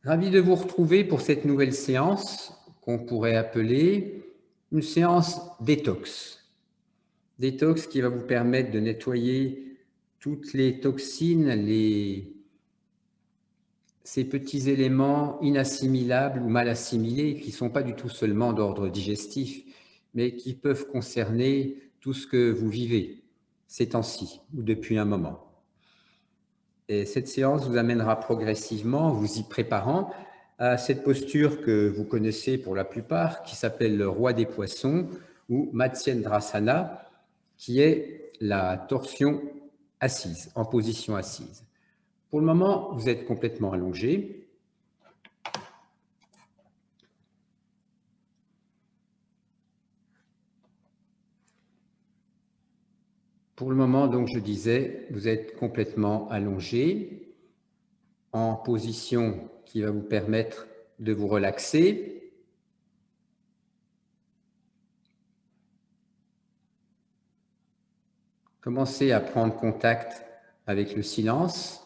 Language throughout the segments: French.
Ravi de vous retrouver pour cette nouvelle séance qu'on pourrait appeler une séance détox. Détox qui va vous permettre de nettoyer toutes les toxines, ces petits éléments inassimilables ou mal assimilés qui ne sont pas du tout seulement d'ordre digestif, mais qui peuvent concerner tout ce que vous vivez ces temps-ci ou depuis un moment. Et cette séance vous amènera progressivement, en vous y préparant, à cette posture que vous connaissez pour la plupart, qui s'appelle le roi des poissons ou Matsyendrasana, qui est la torsion assise, en position assise. Pour le moment, vous êtes complètement allongé. Pour le moment, donc, je disais, vous êtes complètement allongé, en position qui va vous permettre de vous relaxer. Commencez à prendre contact avec le silence.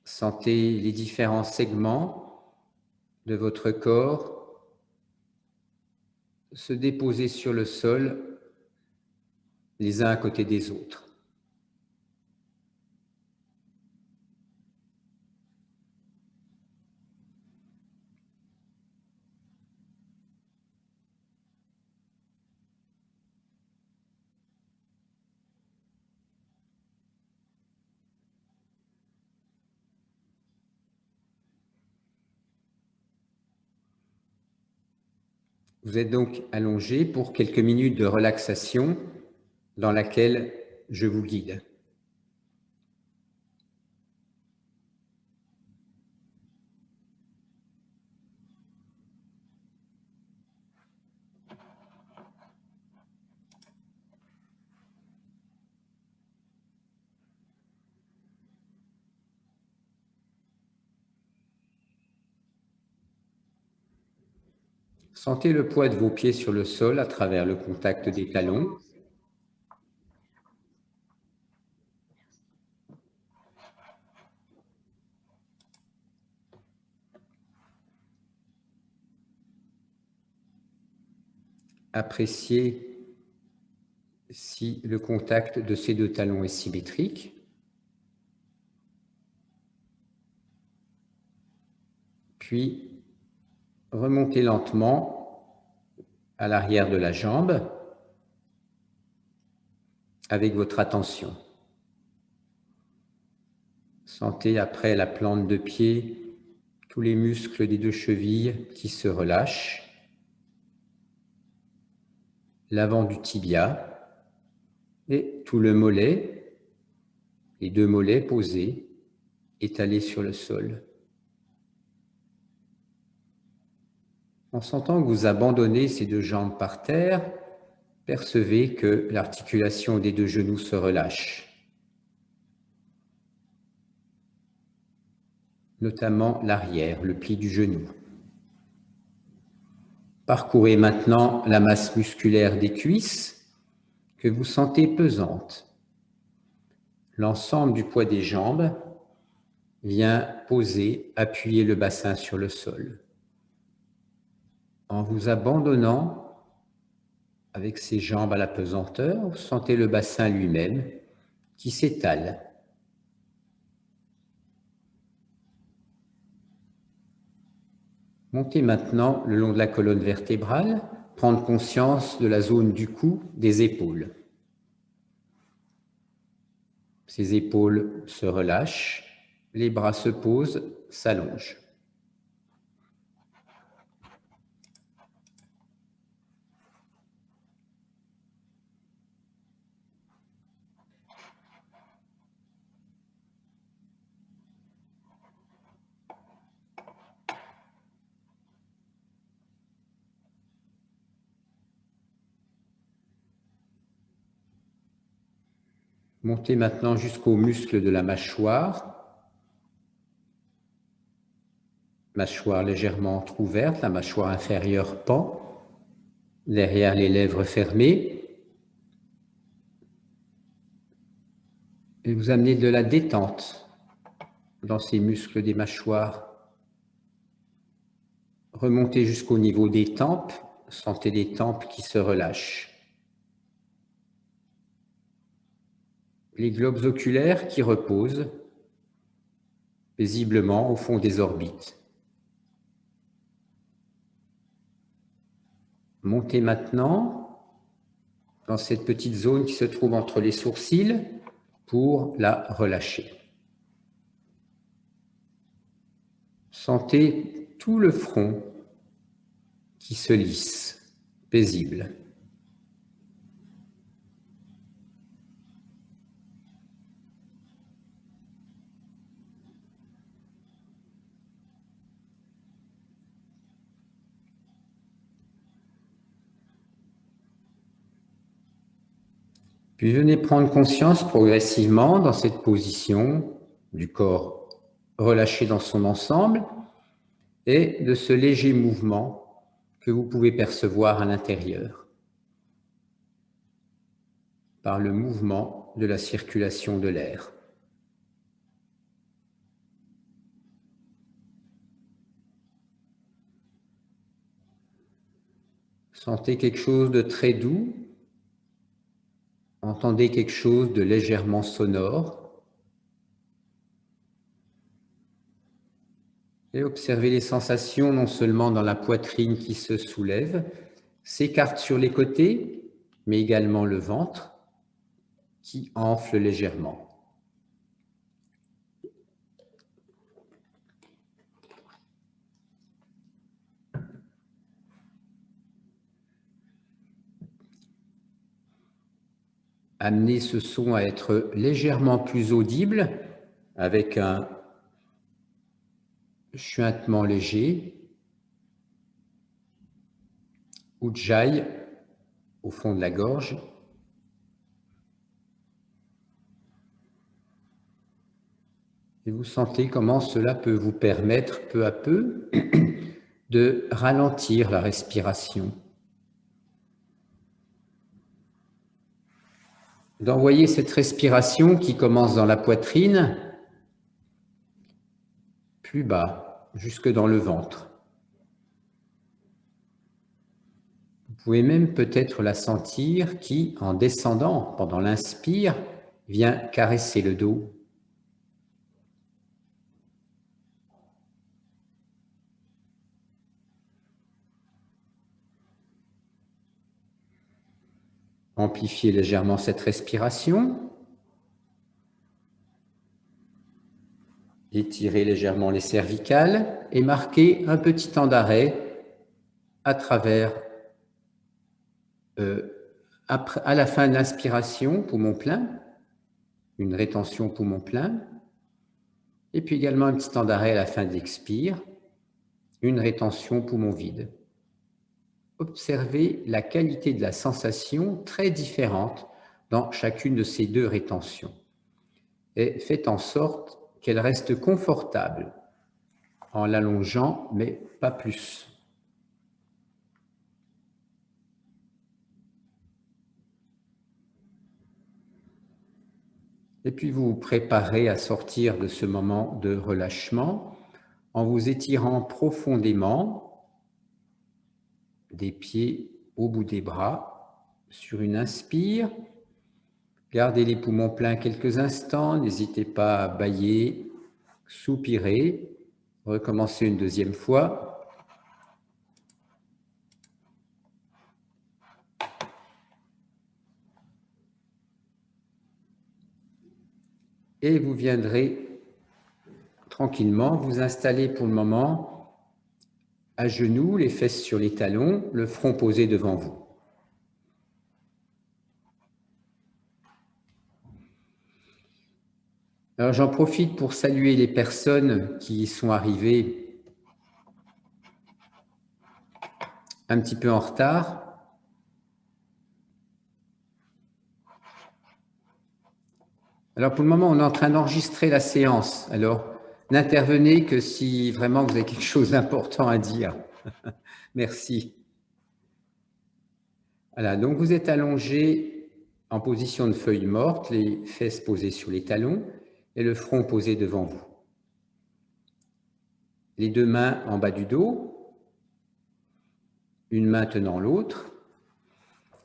Sentez les différents segments de votre corps se déposer sur le sol les uns à côté des autres. Vous êtes donc allongé pour quelques minutes de relaxation dans laquelle je vous guide. Sentez le poids de vos pieds sur le sol à travers le contact des talons. Appréciez si le contact de ces deux talons est symétrique. Puis, remontez lentement à l'arrière de la jambe avec votre attention. Sentez après la plante de pied tous les muscles des deux chevilles qui se relâchent. L'avant du tibia et tout le mollet, les deux mollets posés, étalés sur le sol. En sentant que vous abandonnez ces deux jambes par terre, percevez que l'articulation des deux genoux se relâche, notamment l'arrière, le pli du genou. Parcourez maintenant la masse musculaire des cuisses que vous sentez pesante. L'ensemble du poids des jambes vient poser, appuyer le bassin sur le sol. En vous abandonnant avec ses jambes à la pesanteur, vous sentez le bassin lui-même qui s'étale. Montez maintenant le long de la colonne vertébrale, prendre conscience de la zone du cou, des épaules. Ces épaules se relâchent, les bras se posent, s'allongent. Montez maintenant jusqu'aux muscles de la mâchoire. Mâchoire légèrement entrouverte, la mâchoire inférieure pend, derrière les lèvres fermées. Et vous amenez de la détente dans ces muscles des mâchoires. Remontez jusqu'au niveau des tempes, sentez les tempes qui se relâchent. Les globes oculaires qui reposent paisiblement au fond des orbites. Montez maintenant dans cette petite zone qui se trouve entre les sourcils pour la relâcher. Sentez tout le front qui se lisse, paisible. Puis venez prendre conscience progressivement dans cette position du corps relâché dans son ensemble et de ce léger mouvement que vous pouvez percevoir à l'intérieur par le mouvement de la circulation de l'air. Sentez quelque chose de très doux. Entendez quelque chose de légèrement sonore. Et observez les sensations non seulement dans la poitrine qui se soulève, s'écarte sur les côtés, mais également le ventre qui enfle légèrement. Amenez ce son à être légèrement plus audible avec un chuintement léger, ujjayi au fond de la gorge. Et vous sentez comment cela peut vous permettre peu à peu de ralentir la respiration. D'envoyer cette respiration qui commence dans la poitrine, plus bas, jusque dans le ventre. Vous pouvez même peut-être la sentir qui, en descendant pendant l'inspire, vient caresser le dos. Amplifiez légèrement cette respiration. Étirez légèrement les cervicales et marquez un petit temps d'arrêt à travers, à la fin de l'inspiration, poumon plein, une rétention poumon plein, et puis également un petit temps d'arrêt à la fin de l'expire, une rétention poumon vide. Observez la qualité de la sensation très différente dans chacune de ces deux rétentions et faites en sorte qu'elle reste confortable en l'allongeant, mais pas plus. Et puis vous vous préparez à sortir de ce moment de relâchement en vous étirant profondément des pieds au bout des bras sur une inspire. Gardez les poumons pleins quelques instants, n'hésitez pas à bâiller, soupirer, recommencez une deuxième fois. Et vous viendrez tranquillement vous installer pour le moment à genoux, les fesses sur les talons, le front posé devant vous. Alors j'en profite pour saluer les personnes qui sont arrivées un petit peu en retard. Alors pour le moment, on est en train d'enregistrer la séance. Alors n'intervenez que si vraiment vous avez quelque chose d'important à dire. Merci. Voilà, donc vous êtes allongé en position de feuille morte, les fesses posées sur les talons et le front posé devant vous. Les deux mains en bas du dos, une main tenant l'autre.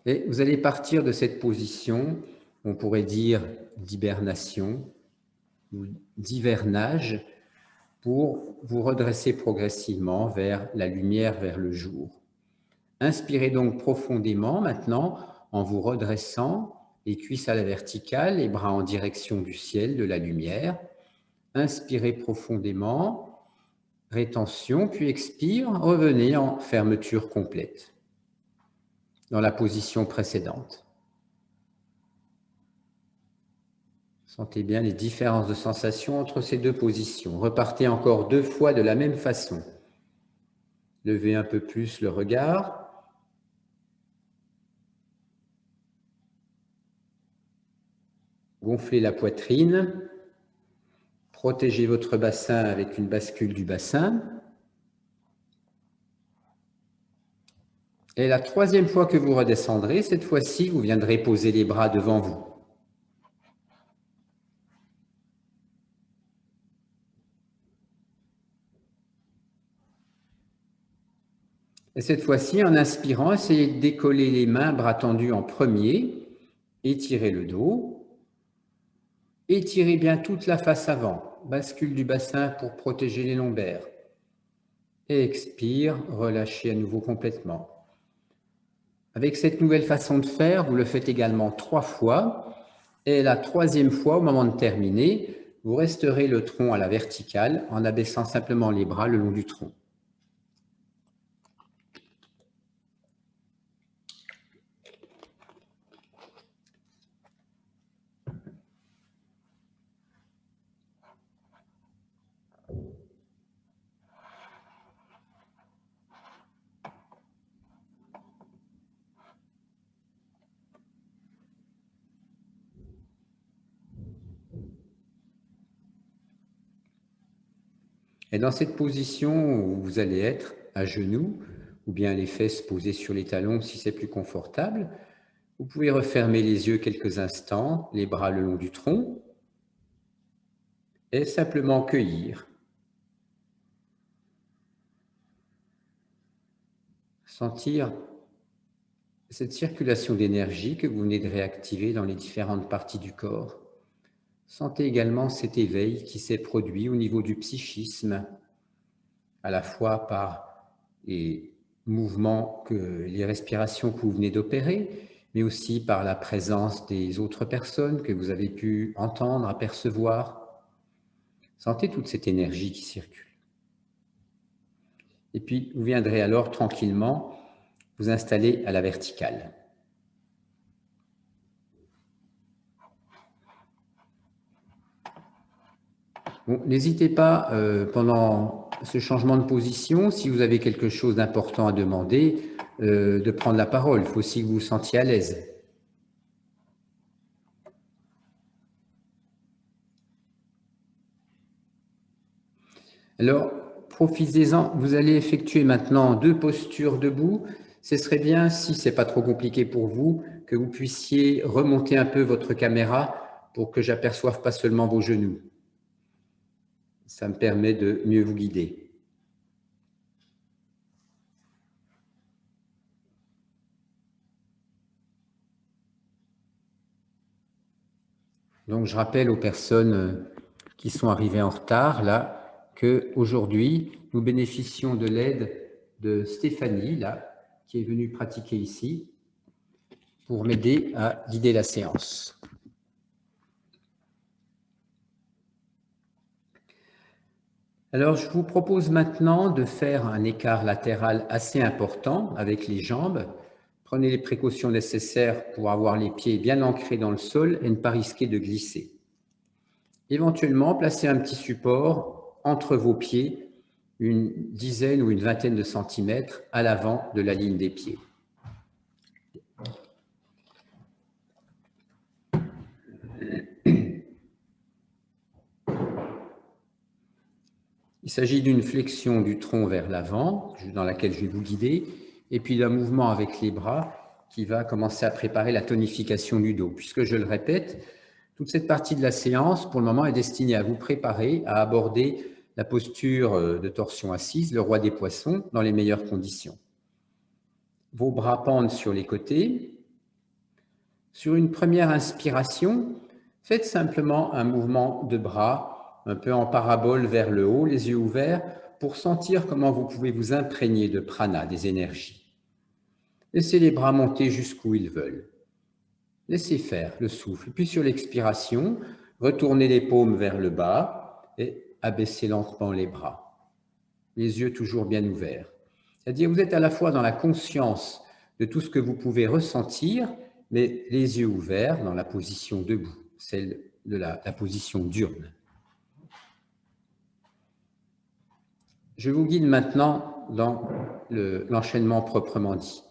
Et vous allez partir de cette position, on pourrait dire d'hibernation ou d'hivernage, pour vous redresser progressivement vers la lumière, vers le jour. Inspirez donc profondément maintenant en vous redressant, les cuisses à la verticale, les bras en direction du ciel, de la lumière. Inspirez profondément, rétention, puis expire, revenez en fermeture complète, dans la position précédente. Sentez bien les différences de sensations entre ces deux positions. Repartez encore 2 fois de la même façon. Levez un peu plus le regard. Gonflez la poitrine. Protégez votre bassin avec une bascule du bassin. Et la 3e fois que vous redescendrez, cette fois-ci, vous viendrez poser les bras devant vous. Et cette fois-ci, en inspirant, essayez de décoller les mains, bras tendus en premier, étirez le dos, étirez bien toute la face avant, bascule du bassin pour protéger les lombaires. Et expire, relâchez à nouveau complètement. Avec cette nouvelle façon de faire, vous le faites également 3 fois, et la 3e fois, au moment de terminer, vous resterez le tronc à la verticale en abaissant simplement les bras le long du tronc. Et dans cette position où vous allez être à genoux, ou bien les fesses posées sur les talons si c'est plus confortable, vous pouvez refermer les yeux quelques instants, les bras le long du tronc, et simplement cueillir. Sentir cette circulation d'énergie que vous venez de réactiver dans les différentes parties du corps. Sentez également cet éveil qui s'est produit au niveau du psychisme, à la fois par les mouvements, les respirations que vous venez d'opérer, mais aussi par la présence des autres personnes que vous avez pu entendre, apercevoir. Sentez toute cette énergie qui circule. Et puis, vous viendrez alors tranquillement vous installer à la verticale. Bon, n'hésitez pas, pendant ce changement de position, si vous avez quelque chose d'important à demander, de prendre la parole. Il faut aussi que vous vous sentiez à l'aise. Alors, profitez-en. Vous allez effectuer maintenant 2 postures debout. Ce serait bien, si ce n'est pas trop compliqué pour vous, que vous puissiez remonter un peu votre caméra pour que j'aperçoive pas seulement vos genoux. Ça me permet de mieux vous guider. Donc, je rappelle aux personnes qui sont arrivées en retard, là, qu'aujourd'hui, nous bénéficions de l'aide de Stéphanie, là, qui est venue pratiquer ici, pour m'aider à guider la séance. Alors, je vous propose maintenant de faire un écart latéral assez important avec les jambes. Prenez les précautions nécessaires pour avoir les pieds bien ancrés dans le sol et ne pas risquer de glisser. Éventuellement, placez un petit support entre vos pieds, une dizaine ou une vingtaine de centimètres à l'avant de la ligne des pieds. Il s'agit d'une flexion du tronc vers l'avant, dans laquelle je vais vous guider, et puis d'un mouvement avec les bras qui va commencer à préparer la tonification du dos, puisque je le répète, toute cette partie de la séance, pour le moment, est destinée à vous préparer à aborder la posture de torsion assise, le roi des poissons, dans les meilleures conditions. Vos bras pendent sur les côtés. Sur une première inspiration, faites simplement un mouvement de bras, un peu en parabole vers le haut, les yeux ouverts, pour sentir comment vous pouvez vous imprégner de prana, des énergies. Laissez les bras monter jusqu'où ils veulent. Laissez faire le souffle. Puis sur l'expiration, retournez les paumes vers le bas et abaissez lentement les bras. Les yeux toujours bien ouverts. C'est-à-dire vous êtes à la fois dans la conscience de tout ce que vous pouvez ressentir, mais les yeux ouverts dans la position debout, celle de la position diurne. Je vous guide maintenant dans l'enchaînement proprement dit.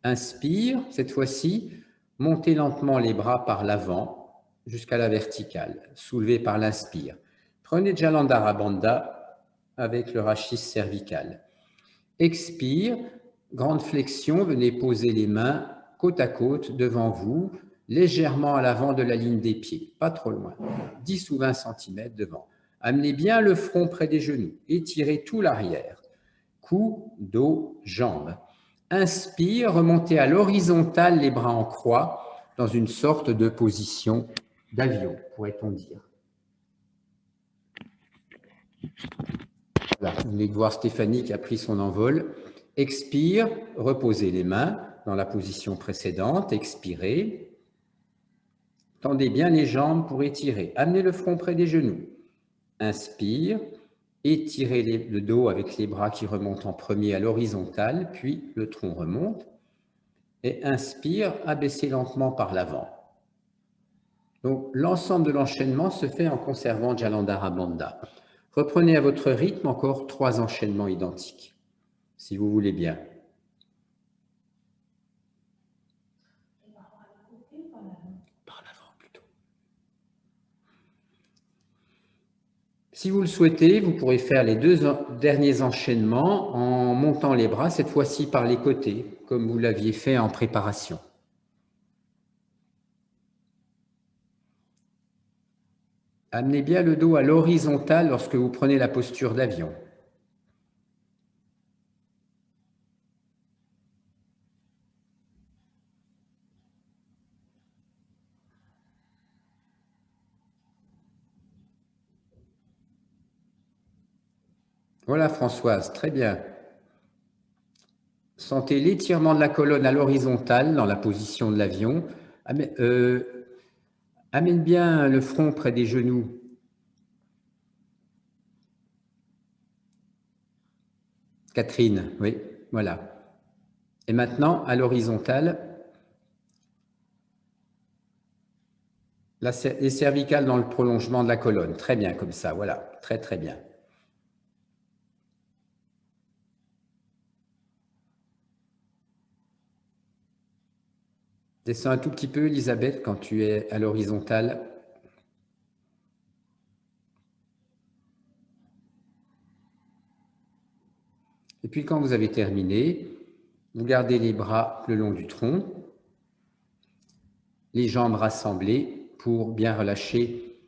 Inspire, cette fois-ci, montez lentement les bras par l'avant jusqu'à la verticale, soulevez par l'inspire. Prenez Jalandhara Bandha avec le rachis cervical. Expire, grande flexion, venez poser les mains côte à côte devant vous, légèrement à l'avant de la ligne des pieds, pas trop loin, 10 ou 20 cm devant. Amenez bien le front près des genoux, étirez tout l'arrière, cou, dos, jambes. Inspire, remontez à l'horizontale les bras en croix, dans une sorte de position d'avion, pourrait-on dire. Voilà, vous venez de voir Stéphanie qui a pris son envol. Expire, reposez les mains dans la position précédente, expirez. Tendez bien les jambes pour étirer. Amenez le front près des genoux. Inspire, étirez le dos avec les bras qui remontent en premier à l'horizontale, puis le tronc remonte. Et inspire, abaissez lentement par l'avant. Donc l'ensemble de l'enchaînement se fait en conservant Jalandhara Bandha. Reprenez à votre rythme encore 3 enchaînements identiques, si vous voulez bien. Par l'avant plutôt. Si vous le souhaitez, vous pourrez faire les 2 derniers enchaînements en montant les bras, cette fois-ci par les côtés, comme vous l'aviez fait en préparation. Amenez bien le dos à l'horizontale lorsque vous prenez la posture d'avion. Voilà Françoise, très bien. Sentez l'étirement de la colonne à l'horizontale dans la position de l'avion. Amène bien le front près des genoux. Catherine, oui, voilà. Et maintenant, à l'horizontale, les cervicales dans le prolongement de la colonne. Très bien, comme ça, voilà, très très bien. Descends un tout petit peu, Elisabeth, quand tu es à l'horizontale. Et puis quand vous avez terminé, vous gardez les bras le long du tronc, les jambes rassemblées pour bien relâcher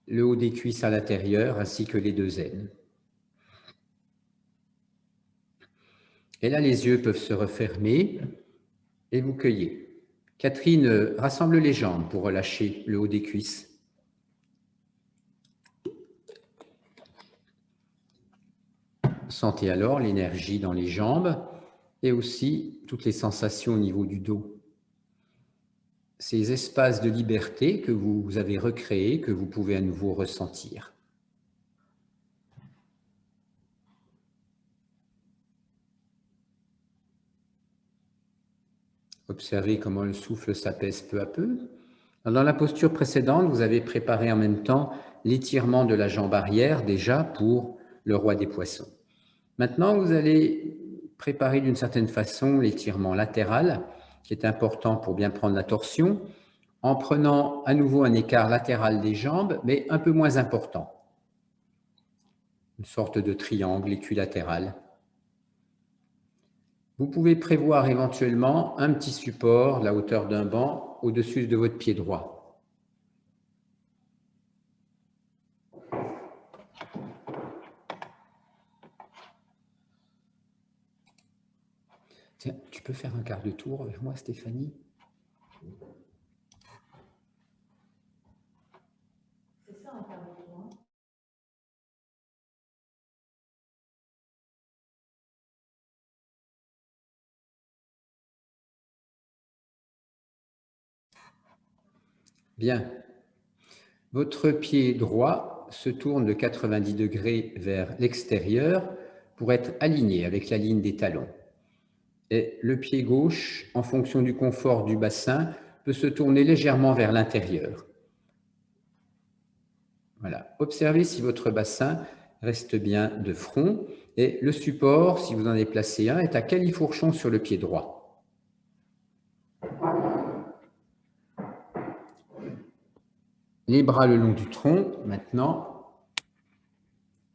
le haut des cuisses à l'intérieur ainsi que les 2 aines. Et là, les yeux peuvent se refermer et vous cueillez. Catherine, rassemble les jambes pour relâcher le haut des cuisses. Sentez alors l'énergie dans les jambes et aussi toutes les sensations au niveau du dos. Ces espaces de liberté que vous avez recréés, que vous pouvez à nouveau ressentir. Observez comment le souffle s'apaise peu à peu. Dans la posture précédente, vous avez préparé en même temps l'étirement de la jambe arrière déjà pour le roi des poissons. Maintenant, vous allez préparer d'une certaine façon l'étirement latéral, qui est important pour bien prendre la torsion, en prenant à nouveau un écart latéral des jambes, mais un peu moins important. Une sorte de triangle équilatéral. Vous pouvez prévoir éventuellement un petit support, la hauteur d'un banc, au-dessus de votre pied droit. Tiens, tu peux faire un quart de tour avec moi, Stéphanie? C'est ça, un quart de tour. Bien. Votre pied droit se tourne de 90 degrés vers l'extérieur pour être aligné avec la ligne des talons. Et le pied gauche, en fonction du confort du bassin, peut se tourner légèrement vers l'intérieur. Voilà. Observez si votre bassin reste bien de front et le support, si vous en avez placé un, est à califourchon sur le pied droit. Les bras le long du tronc, maintenant.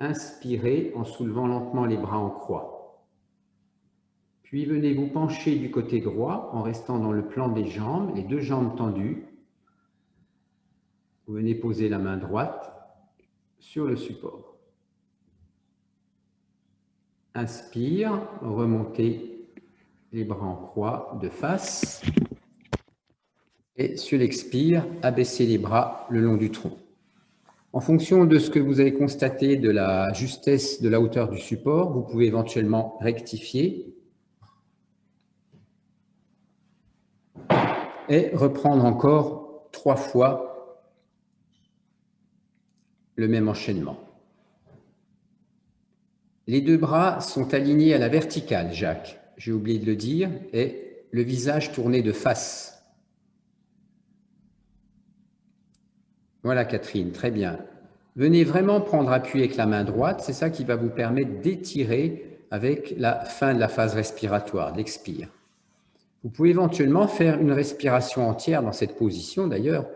Inspirez en soulevant lentement les bras en croix. Puis venez vous pencher du côté droit en restant dans le plan des jambes, les deux jambes tendues. Vous venez poser la main droite sur le support. Inspire, remontez les bras en croix de face. Et sur l'expire, abaissez les bras le long du tronc. En fonction de ce que vous avez constaté de la justesse de la hauteur du support, vous pouvez éventuellement rectifier et reprendre encore 3 fois le même enchaînement. Les deux bras sont alignés à la verticale, Jacques, j'ai oublié de le dire, et le visage tourné de face. Voilà, Catherine, très bien. Venez vraiment prendre appui avec la main droite, c'est ça qui va vous permettre d'étirer avec la fin de la phase respiratoire, l'expire. Vous pouvez éventuellement faire une respiration entière dans cette position, d'ailleurs,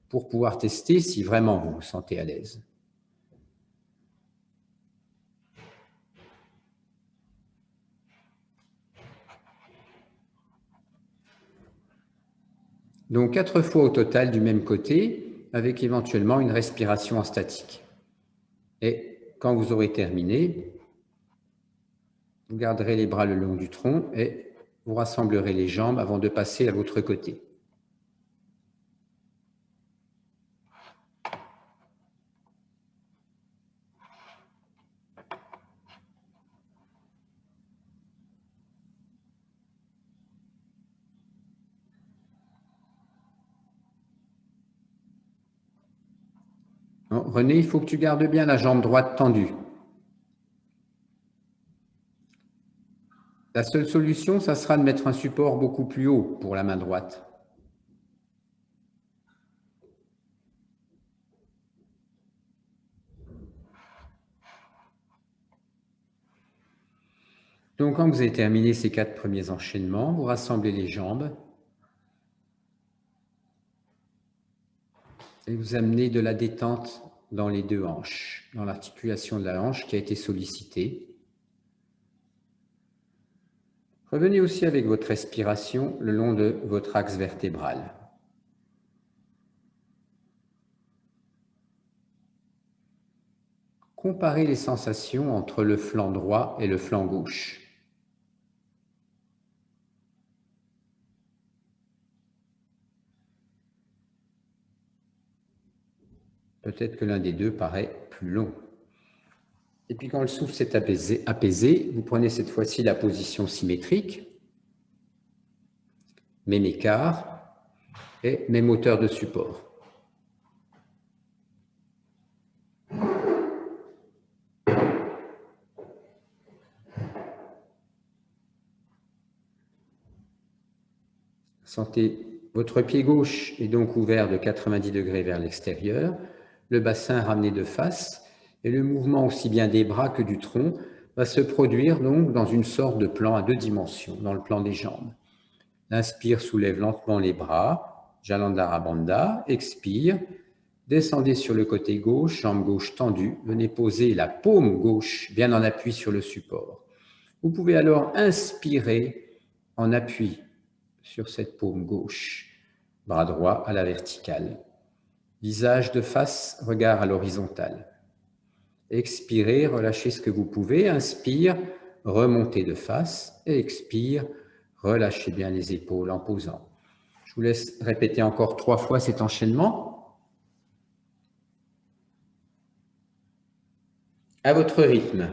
pour pouvoir tester si vraiment vous vous sentez à l'aise. Donc 4 fois au total du même côté, avec éventuellement une respiration en statique. Et quand vous aurez terminé, vous garderez les bras le long du tronc et vous rassemblerez les jambes avant de passer à l'autre côté. Non, René, il faut que tu gardes bien la jambe droite tendue. La seule solution, ça sera de mettre un support beaucoup plus haut pour la main droite. Donc, quand vous avez terminé ces 4 premiers enchaînements, vous rassemblez les jambes et vous amenez de la détente dans les deux hanches, dans l'articulation de la hanche qui a été sollicitée. Revenez aussi avec votre respiration le long de votre axe vertébral. Comparez les sensations entre le flanc droit et le flanc gauche. Peut-être que l'un des deux paraît plus long. Et puis quand le souffle s'est apaisé, vous prenez cette fois-ci la position symétrique, même écart et même hauteur de support. Sentez votre pied gauche est donc ouvert de 90 degrés vers l'extérieur, le bassin ramené de face et le mouvement aussi bien des bras que du tronc va se produire donc dans une sorte de plan à 2 dimensions, dans le plan des jambes. L'inspire soulève lentement les bras, Jalandhara Bandha, expire, descendez sur le côté gauche, jambe gauche tendue, venez poser la paume gauche bien en appui sur le support. Vous pouvez alors inspirer en appui sur cette paume gauche, bras droit à la verticale, visage de face, regard à l'horizontale. Expirez, relâchez ce que vous pouvez, inspire, remontez de face, et expire, relâchez bien les épaules en posant. Je vous laisse répéter encore 3 fois cet enchaînement. À votre rythme.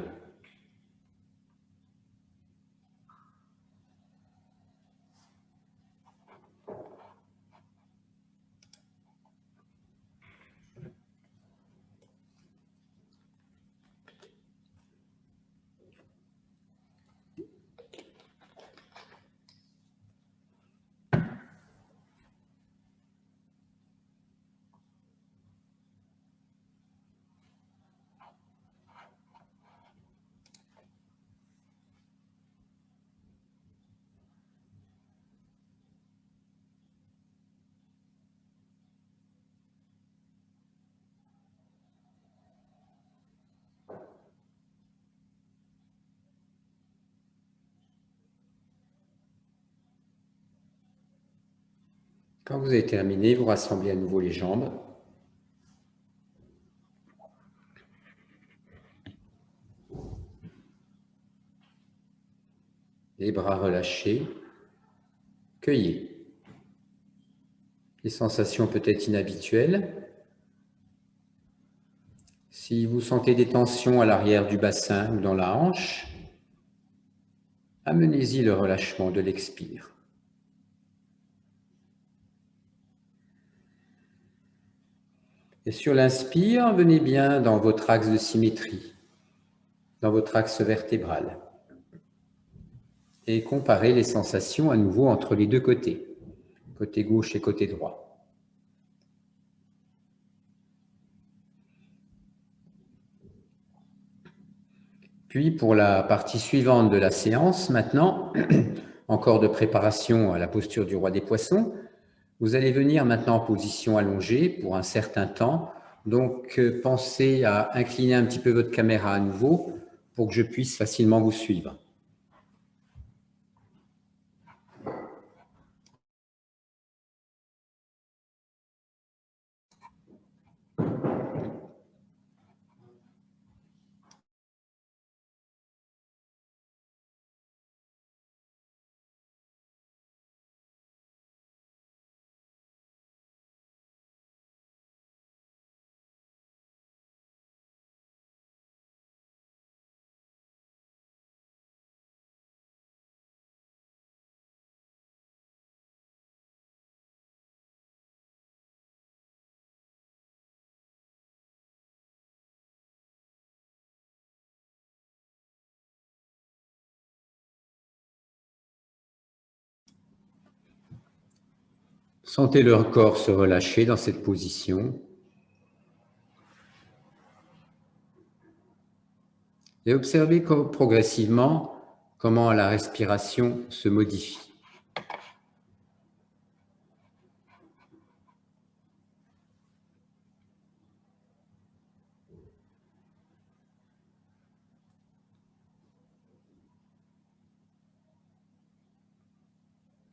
Quand vous avez terminé, vous rassemblez à nouveau les jambes. Les bras relâchés. Cueillez. Les sensations peut-être inhabituelles. Si vous sentez des tensions à l'arrière du bassin ou dans la hanche, amenez-y le relâchement de l'expire. Et sur l'inspire, venez bien dans votre axe de symétrie, dans votre axe vertébral. Et comparez les sensations à nouveau entre les deux côtés, côté gauche et côté droit. Puis pour la partie suivante de la séance, maintenant, encore de préparation à la posture du roi des poissons, vous allez venir maintenant en position allongée pour un certain temps. Donc, pensez à incliner un petit peu votre caméra à nouveau pour que je puisse facilement vous suivre. Sentez le corps se relâcher dans cette position. Et observez progressivement comment la respiration se modifie.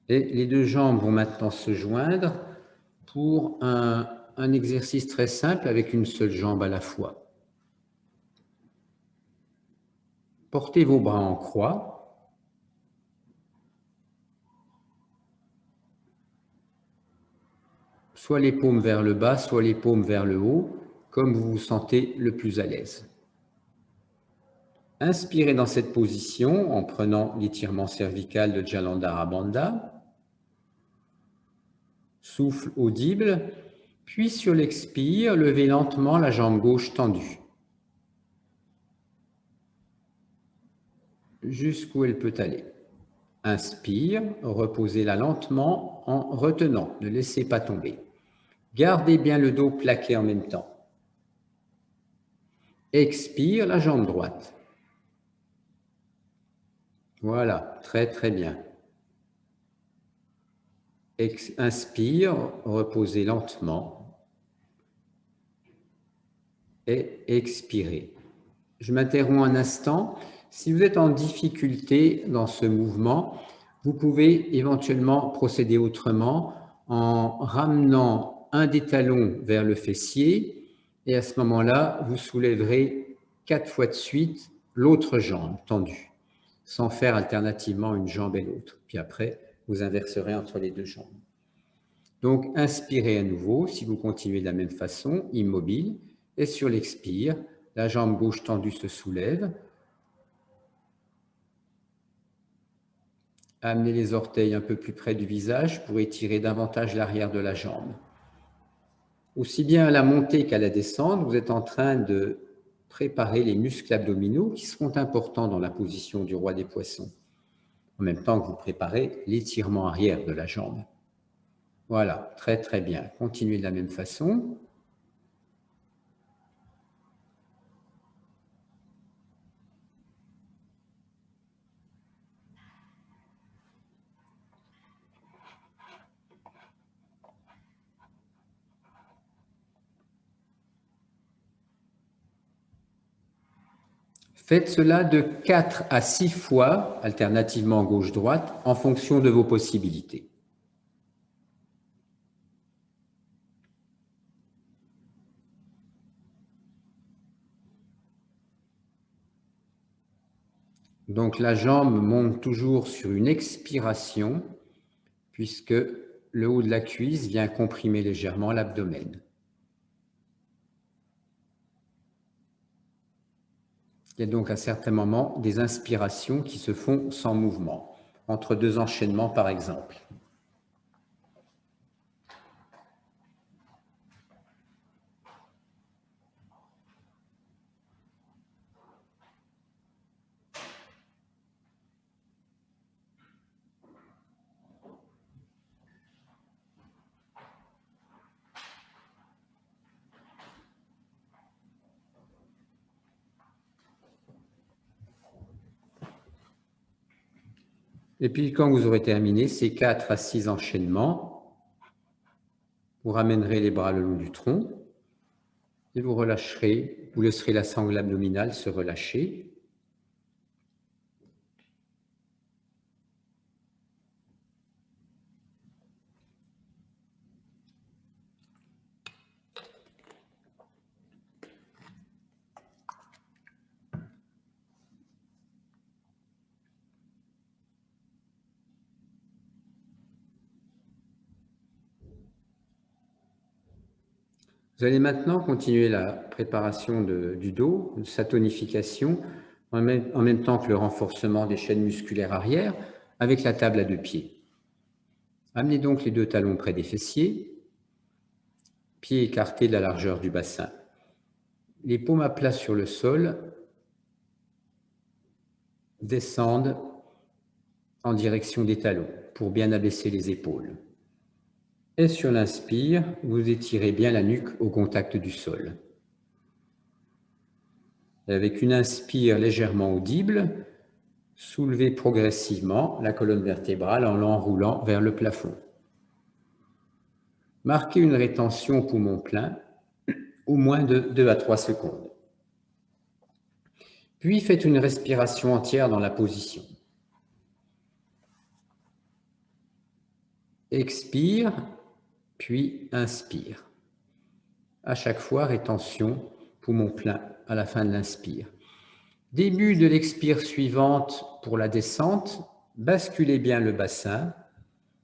Et les deux jambes vont maintenant se joindre pour un exercice très simple avec une seule jambe à la fois. Portez vos bras en croix. Soit les paumes vers le bas, soit les paumes vers le haut, comme vous vous sentez le plus à l'aise. Inspirez dans cette position en prenant l'étirement cervical de Jalandhara Bandha. Souffle audible, puis sur l'expire, levez lentement la jambe gauche tendue. Jusqu'où elle peut aller. Inspire, reposez-la lentement en retenant, ne laissez pas tomber. Gardez bien le dos plaqué en même temps. Expire, la jambe droite. Voilà, très très bien. Inspire, reposez lentement. Et expirez. Je m'interromps un instant. Si vous êtes en difficulté dans ce mouvement, vous pouvez éventuellement procéder autrement en ramenant un des talons vers le fessier et à ce moment-là, vous soulèverez 4 fois de suite l'autre jambe tendue, sans faire alternativement une jambe et l'autre. Puis après, vous inverserez entre les deux jambes. Donc, inspirez à nouveau, si vous continuez de la même façon, immobile, et sur l'expire, la jambe gauche tendue se soulève. Amenez les orteils un peu plus près du visage pour étirer davantage l'arrière de la jambe. Aussi bien à la montée qu'à la descente, vous êtes en train de préparer les muscles abdominaux qui seront importants dans la position du roi des poissons, en même temps que vous préparez l'étirement arrière de la jambe. Voilà, très très bien. Continuez de la même façon. Faites cela de 4 à 6 fois, alternativement gauche-droite, en fonction de vos possibilités. Donc la jambe monte toujours sur une expiration, puisque le haut de la cuisse vient comprimer légèrement l'abdomen. Il y a donc à certains moments des inspirations qui se font sans mouvement, entre deux enchaînements par exemple. Et puis, quand vous aurez terminé ces 4 à 6 enchaînements, vous ramènerez les bras le long du tronc et vous relâcherez, vous laisserez la sangle abdominale se relâcher. Vous allez maintenant continuer la préparation du dos, de sa tonification, en même temps que le renforcement des chaînes musculaires arrière, avec la table à 2 pieds. Amenez donc les 2 talons près des fessiers, pieds écartés de la largeur du bassin. Les paumes à plat sur le sol descendent en direction des talons pour bien abaisser les épaules. Et sur l'inspire, vous étirez bien la nuque au contact du sol. Et avec une inspire légèrement audible, soulevez progressivement la colonne vertébrale en l'enroulant vers le plafond. Marquez une rétention au poumon plein, au moins de 2 à 3 secondes. Puis faites une respiration entière dans la position. Expire, puis inspire. À chaque fois, rétention, poumon plein à la fin de l'inspire. Début de l'expire suivante pour la descente, basculez bien le bassin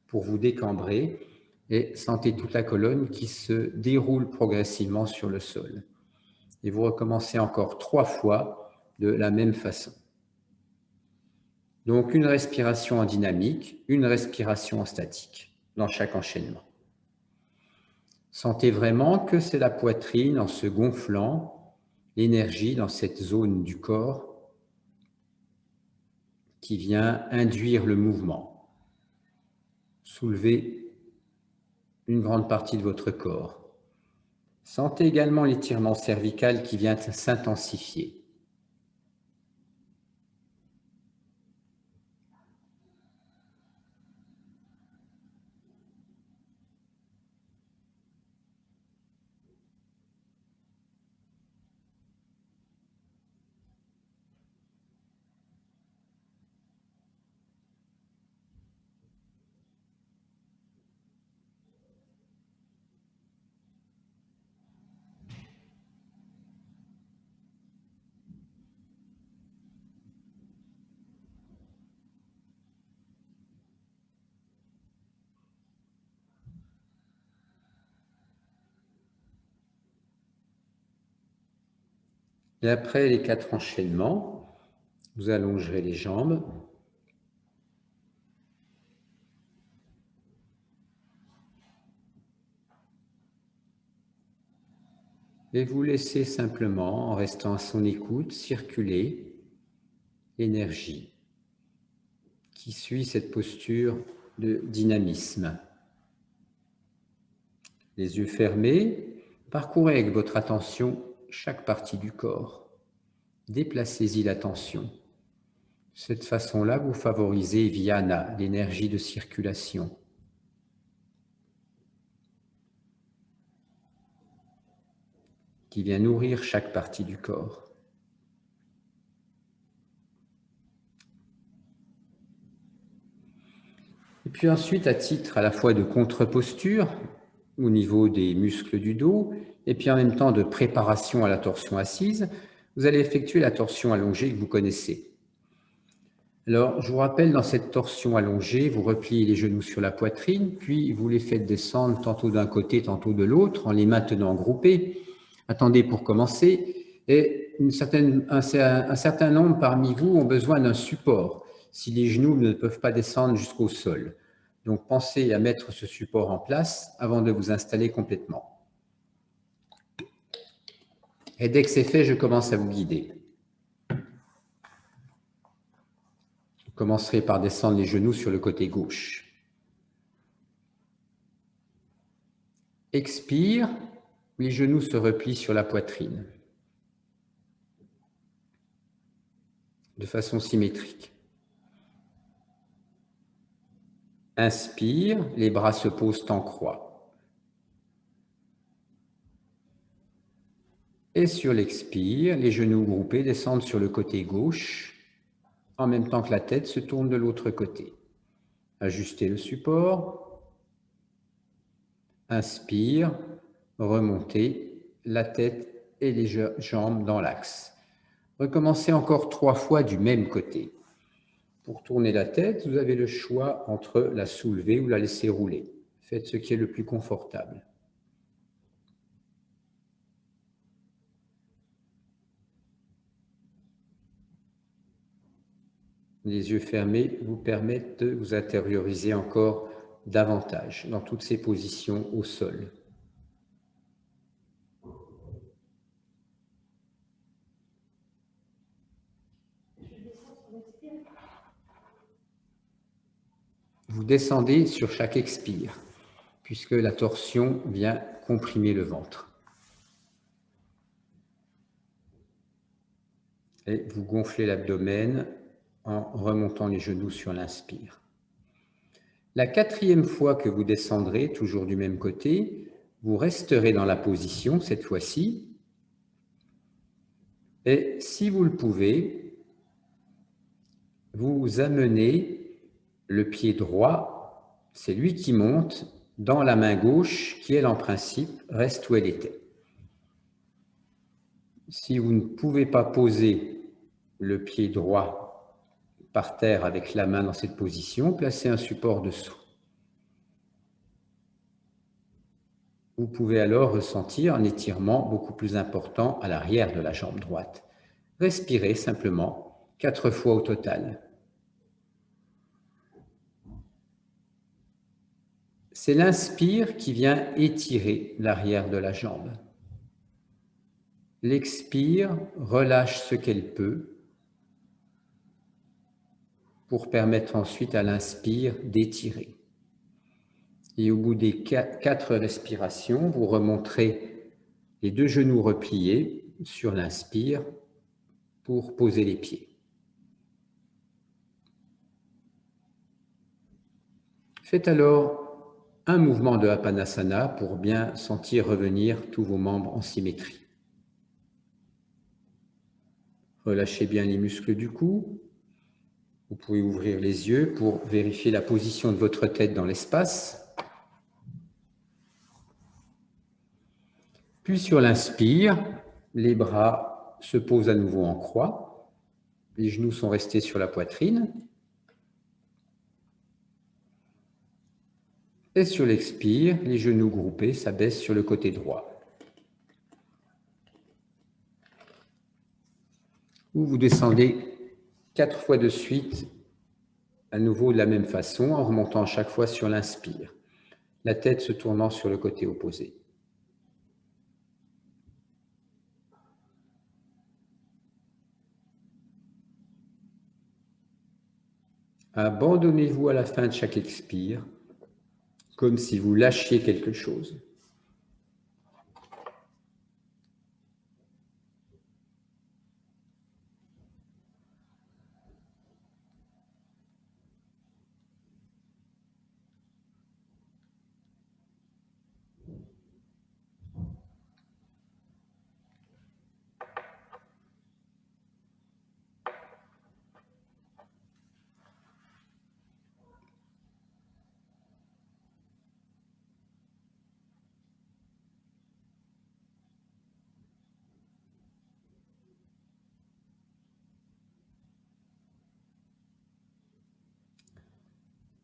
pour vous décambrer et sentez toute la colonne qui se déroule progressivement sur le sol. Et vous recommencez encore 3 fois de la même façon. Donc une respiration en dynamique, une respiration en statique dans chaque enchaînement. Sentez vraiment que c'est la poitrine en se gonflant, l'énergie dans cette zone du corps qui vient induire le mouvement. Soulevez une grande partie de votre corps. Sentez également l'étirement cervical qui vient s'intensifier. Et après les 4 enchaînements, vous allongerez les jambes. Et vous laissez simplement, en restant à son écoute, circuler l'énergie qui suit cette posture de dynamisme. Les yeux fermés, parcourez avec votre attention chaque partie du corps. Déplacez-y l'attention. De cette façon-là, vous favorisez Viana, l'énergie de circulation. Qui vient nourrir chaque partie du corps. Et puis ensuite, à titre à la fois de contre-posture, au niveau des muscles du dos, et puis en même temps de préparation à la torsion assise, vous allez effectuer la torsion allongée que vous connaissez. Alors, je vous rappelle, dans cette torsion allongée, vous repliez les genoux sur la poitrine, puis vous les faites descendre tantôt d'un côté, tantôt de l'autre, en les maintenant groupés. Attendez pour commencer. Et un certain nombre parmi vous ont besoin d'un support, si les genoux ne peuvent pas descendre jusqu'au sol. Donc, pensez à mettre ce support en place avant de vous installer complètement. Et dès que c'est fait, je commence à vous guider. Vous commencerez par descendre les genoux sur le côté gauche. Expire, les genoux se replient sur la poitrine, de façon symétrique. Inspire, les bras se posent en croix. Et sur l'expire, les genoux groupés descendent sur le côté gauche, en même temps que la tête se tourne de l'autre côté. Ajustez le support. Inspire, remontez la tête et les jambes dans l'axe. Recommencez encore 3 fois du même côté. Pour tourner la tête, vous avez le choix entre la soulever ou la laisser rouler. Faites ce qui est le plus confortable. Les yeux fermés vous permettent de vous intérioriser encore davantage dans toutes ces positions au sol. Vous descendez sur chaque expire, puisque la torsion vient comprimer le ventre. Et vous gonflez l'abdomen en remontant les genoux sur l'inspire. La 4e fois que vous descendrez, toujours du même côté, vous resterez dans la position cette fois-ci. Et si vous le pouvez, vous amenez le pied droit, c'est lui qui monte, dans la main gauche, qui elle en principe reste où elle était. Si vous ne pouvez pas poser le pied droit par terre avec la main dans cette position, placez un support dessous. Vous pouvez alors ressentir un étirement beaucoup plus important à l'arrière de la jambe droite. Respirez simplement 4 fois au total. C'est l'inspire qui vient étirer l'arrière de la jambe. L'expire relâche ce qu'elle peut pour permettre ensuite à l'inspire d'étirer. Et au bout des 4 respirations, vous remonterez les 2 genoux repliés sur l'inspire pour poser les pieds. Faites alors un mouvement de Apanasana pour bien sentir revenir tous vos membres en symétrie. Relâchez bien les muscles du cou. Vous pouvez ouvrir les yeux pour vérifier la position de votre tête dans l'espace. Puis sur l'inspire, les bras se posent à nouveau en croix. Les genoux sont restés sur la poitrine. Et sur l'expire, les genoux groupés s'abaissent sur le côté droit. ou vous descendez 4 fois de suite, à nouveau de la même façon, en remontant à chaque fois sur l'inspire, la tête se tournant sur le côté opposé. Abandonnez-vous à la fin de chaque expire, comme si vous lâchiez quelque chose.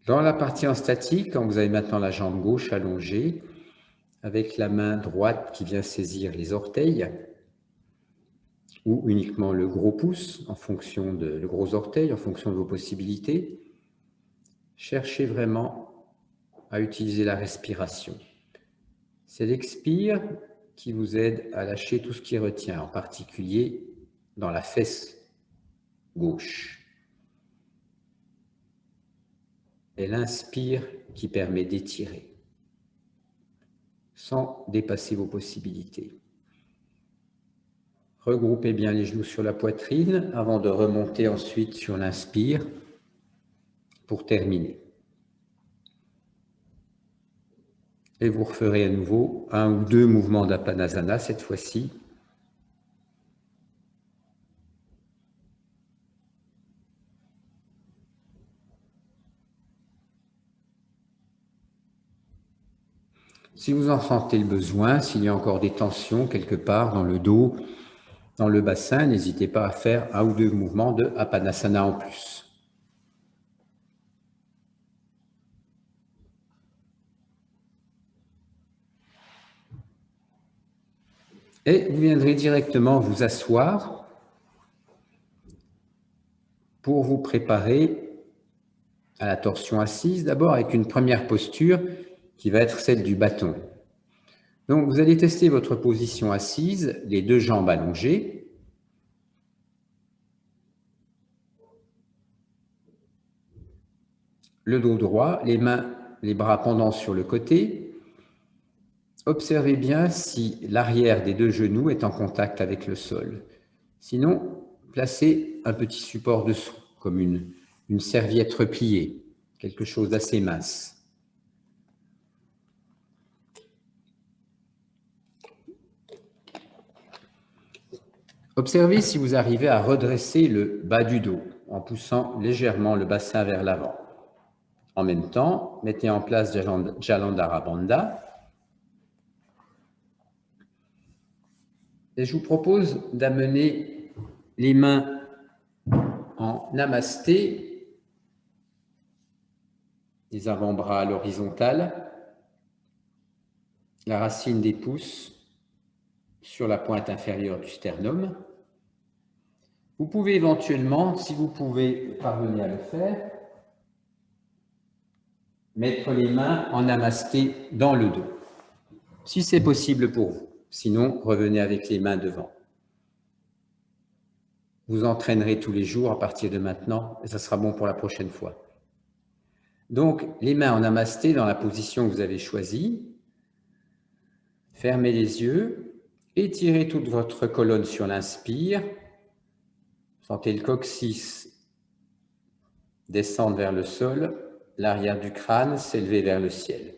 Dans la partie en statique, quand vous avez maintenant la jambe gauche allongée, avec la main droite qui vient saisir les orteils, ou uniquement le gros pouce, le gros orteil, en fonction de vos possibilités, cherchez vraiment à utiliser la respiration. C'est l'expire qui vous aide à lâcher tout ce qui retient, en particulier dans la fesse gauche. Et l'inspire qui permet d'étirer, sans dépasser vos possibilités. Regroupez bien les genoux sur la poitrine avant de remonter ensuite sur l'inspire pour terminer. Et vous referez à nouveau 1 ou 2 mouvements d'Apanasana cette fois-ci. Si vous en sentez le besoin, s'il y a encore des tensions quelque part dans le dos, dans le bassin, n'hésitez pas à faire 1 ou 2 mouvements de Apanasana en plus. Et vous viendrez directement vous asseoir pour vous préparer à la torsion assise, d'abord avec une première posture qui va être celle du bâton. Donc vous allez tester votre position assise, les 2 jambes allongées. Le dos droit, les mains, les bras pendant sur le côté. Observez bien si l'arrière des 2 genoux est en contact avec le sol. Sinon, placez un petit support dessous, comme une serviette repliée, quelque chose d'assez mince. Observez si vous arrivez à redresser le bas du dos en poussant légèrement le bassin vers l'avant. En même temps, mettez en place Jalandhara Bandha. Et je vous propose d'amener les mains en namasté, les avant-bras à l'horizontale, la racine des pouces sur la pointe inférieure du sternum. Vous pouvez éventuellement, si vous pouvez parvenir à le faire, mettre les mains en namasté dans le dos, si c'est possible pour vous. Sinon, revenez avec les mains devant. Vous entraînerez tous les jours à partir de maintenant et ça sera bon pour la prochaine fois. Donc, les mains en namasté dans la position que vous avez choisie. Fermez les yeux, étirez toute votre colonne sur l'inspire. Sentez le coccyx descendre vers le sol, l'arrière du crâne s'élever vers le ciel.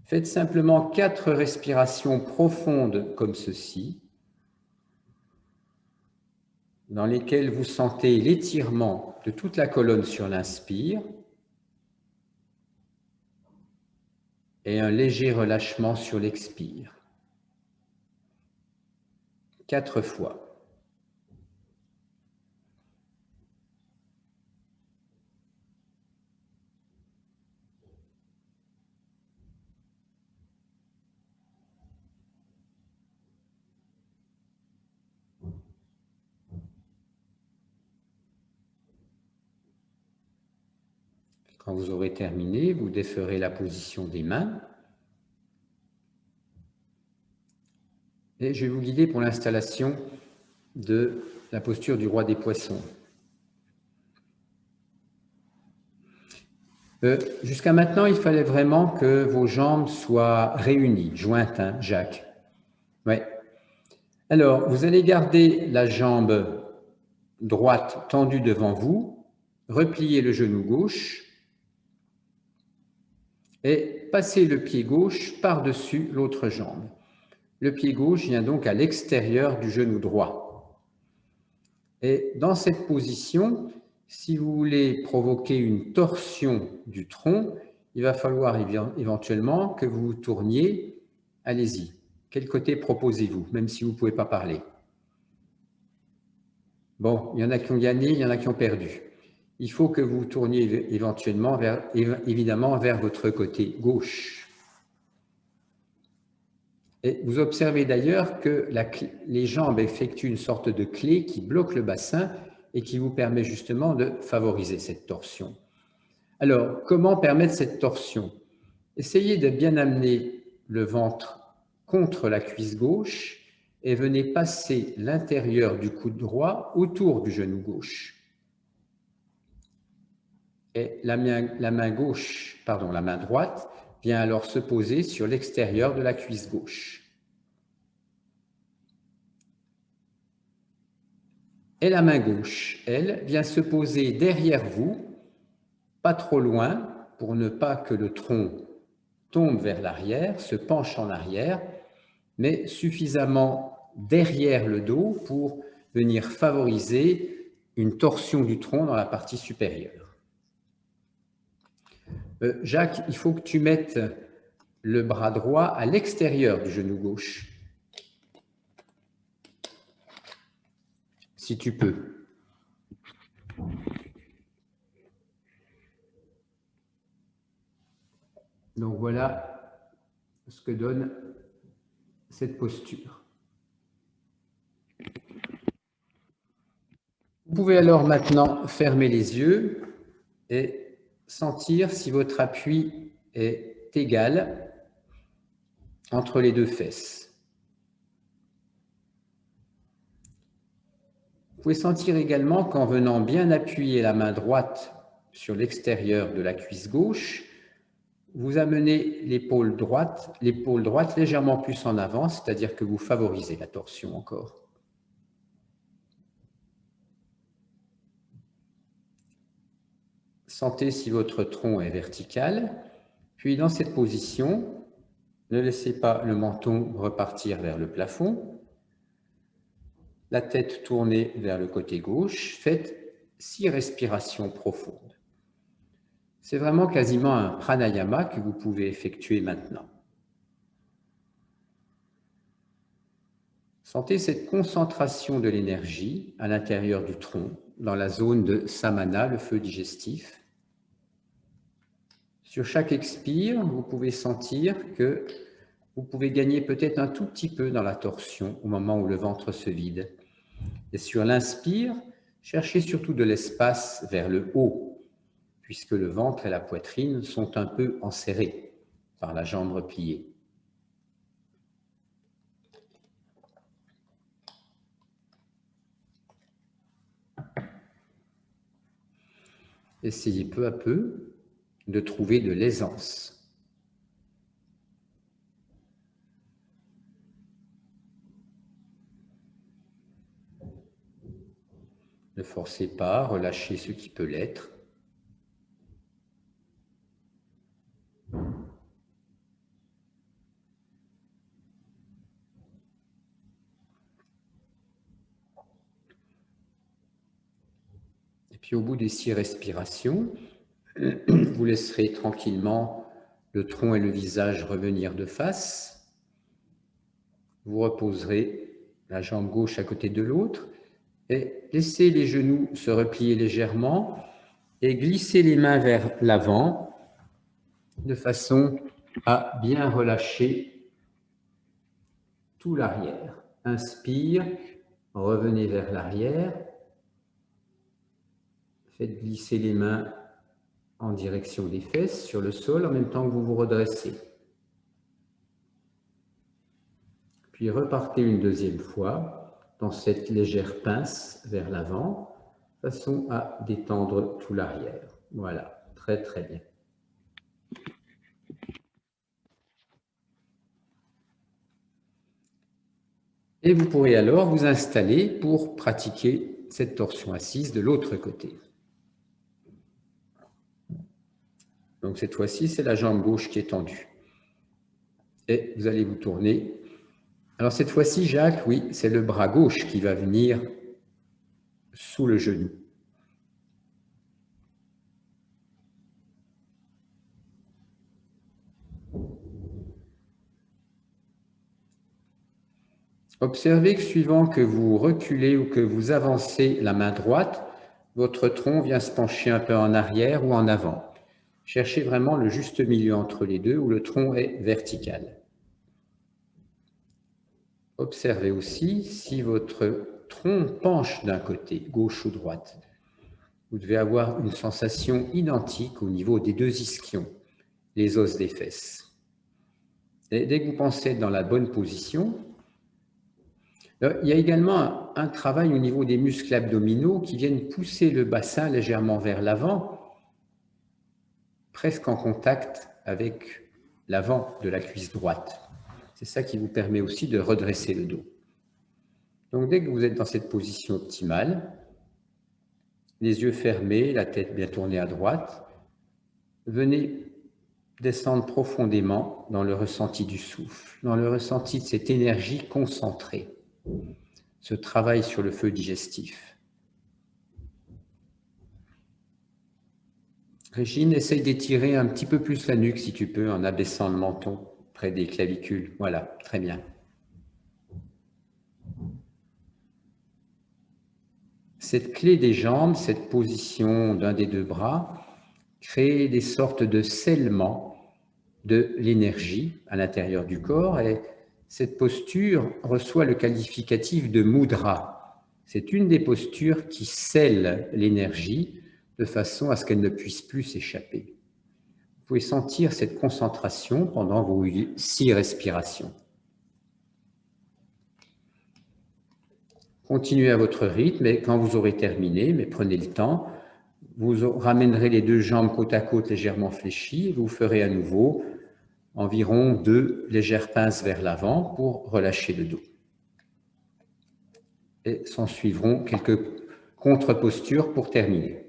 Faites simplement 4 respirations profondes comme ceci, dans lesquelles vous sentez l'étirement de toute la colonne sur l'inspire et un léger relâchement sur l'expire. 4 fois. Quand vous aurez terminé, vous déferez la position des mains. Et je vais vous guider pour l'installation de la posture du roi des poissons. Jusqu'à maintenant, il fallait vraiment que vos jambes soient réunies, jointes, hein, Jacques. Ouais. Alors, vous allez garder la jambe droite tendue devant vous, replier le genou gauche et passer le pied gauche par-dessus l'autre jambe. Le pied gauche vient donc à l'extérieur du genou droit. Et dans cette position, si vous voulez provoquer une torsion du tronc, il va falloir éventuellement que vous vous tourniez. Allez-y. Quel côté proposez-vous, même si vous ne pouvez pas parler? Bon, il y en a qui ont gagné, il y en a qui ont perdu. Il faut que vous tourniez éventuellement, évidemment, vers votre côté gauche. Et vous observez d'ailleurs que les jambes effectuent une sorte de clé qui bloque le bassin et qui vous permet justement de favoriser cette torsion. Alors, comment permettre cette torsion? Essayez de bien amener le ventre contre la cuisse gauche et venez passer l'intérieur du coude droit autour du genou gauche. Et la main droite vient alors se poser sur l'extérieur de la cuisse gauche. Et la main gauche, elle, vient se poser derrière vous, pas trop loin, pour ne pas que le tronc tombe vers l'arrière, se penche en arrière, mais suffisamment derrière le dos pour venir favoriser une torsion du tronc dans la partie supérieure. Jacques, il faut que tu mettes le bras droit à l'extérieur du genou gauche. Si tu peux. Donc voilà ce que donne cette posture. Vous pouvez alors maintenant fermer les yeux et sentir si votre appui est égal entre les deux fesses. Vous pouvez sentir également qu'en venant bien appuyer la main droite sur l'extérieur de la cuisse gauche, vous amenez l'épaule droite légèrement plus en avant, c'est-à-dire que vous favorisez la torsion encore. Sentez si votre tronc est vertical, puis dans cette position, ne laissez pas le menton repartir vers le plafond, la tête tournée vers le côté gauche, faites 6 respirations profondes. C'est vraiment quasiment un pranayama que vous pouvez effectuer maintenant. Sentez cette concentration de l'énergie à l'intérieur du tronc, dans la zone de samana, le feu digestif. Sur chaque expire, vous pouvez sentir que vous pouvez gagner peut-être un tout petit peu dans la torsion au moment où le ventre se vide. Et sur l'inspire, cherchez surtout de l'espace vers le haut, puisque le ventre et la poitrine sont un peu enserrés par la jambe repliée. Essayez peu à peu de trouver de l'aisance. Ne forcez pas, relâchez ce qui peut l'être. Et puis au bout des 6 respirations, vous laisserez tranquillement le tronc et le visage revenir de face. Vous reposerez la jambe gauche à côté de l'autre et laissez les genoux se replier légèrement et glissez les mains vers l'avant de façon à bien relâcher tout l'arrière. Inspire, revenez vers l'arrière. Faites glisser les mains en direction des fesses sur le sol en même temps que vous vous redressez. Puis repartez une deuxième fois dans cette légère pince vers l'avant, de façon à détendre tout l'arrière. Voilà, très très bien. Et vous pourrez alors vous installer pour pratiquer cette torsion assise de l'autre côté. Donc cette fois-ci, c'est la jambe gauche qui est tendue. Et vous allez vous tourner. Alors cette fois-ci, Jacques, oui, c'est le bras gauche qui va venir sous le genou. Observez que suivant que vous reculez ou que vous avancez la main droite, votre tronc vient se pencher un peu en arrière ou en avant. Cherchez vraiment le juste milieu entre les deux où le tronc est vertical. Observez aussi si votre tronc penche d'un côté, gauche ou droite. Vous devez avoir une sensation identique au niveau des deux ischions, les os des fesses. Et dès que vous pensez être dans la bonne position, il y a également un travail au niveau des muscles abdominaux qui viennent pousser le bassin légèrement vers l'avant, presque en contact avec l'avant de la cuisse droite. C'est ça qui vous permet aussi de redresser le dos. Donc dès que vous êtes dans cette position optimale, les yeux fermés, la tête bien tournée à droite, venez descendre profondément dans le ressenti du souffle, dans le ressenti de cette énergie concentrée, ce travail sur le feu digestif. Régine, essaye d'étirer un petit peu plus la nuque si tu peux, en abaissant le menton près des clavicules. Voilà, très bien. Cette clé des jambes, cette position d'un des deux bras, crée des sortes de scellements de l'énergie à l'intérieur du corps et cette posture reçoit le qualificatif de mudra. C'est une des postures qui scelle l'énergie de façon à ce qu'elle ne puisse plus s'échapper. Vous pouvez sentir cette concentration pendant vos 6 respirations. Continuez à votre rythme et quand vous aurez terminé, mais prenez le temps, vous ramènerez les deux jambes côte à côte légèrement fléchies et vous ferez à nouveau environ 2 légères pinces vers l'avant pour relâcher le dos. Et s'en suivront quelques contre-postures pour terminer.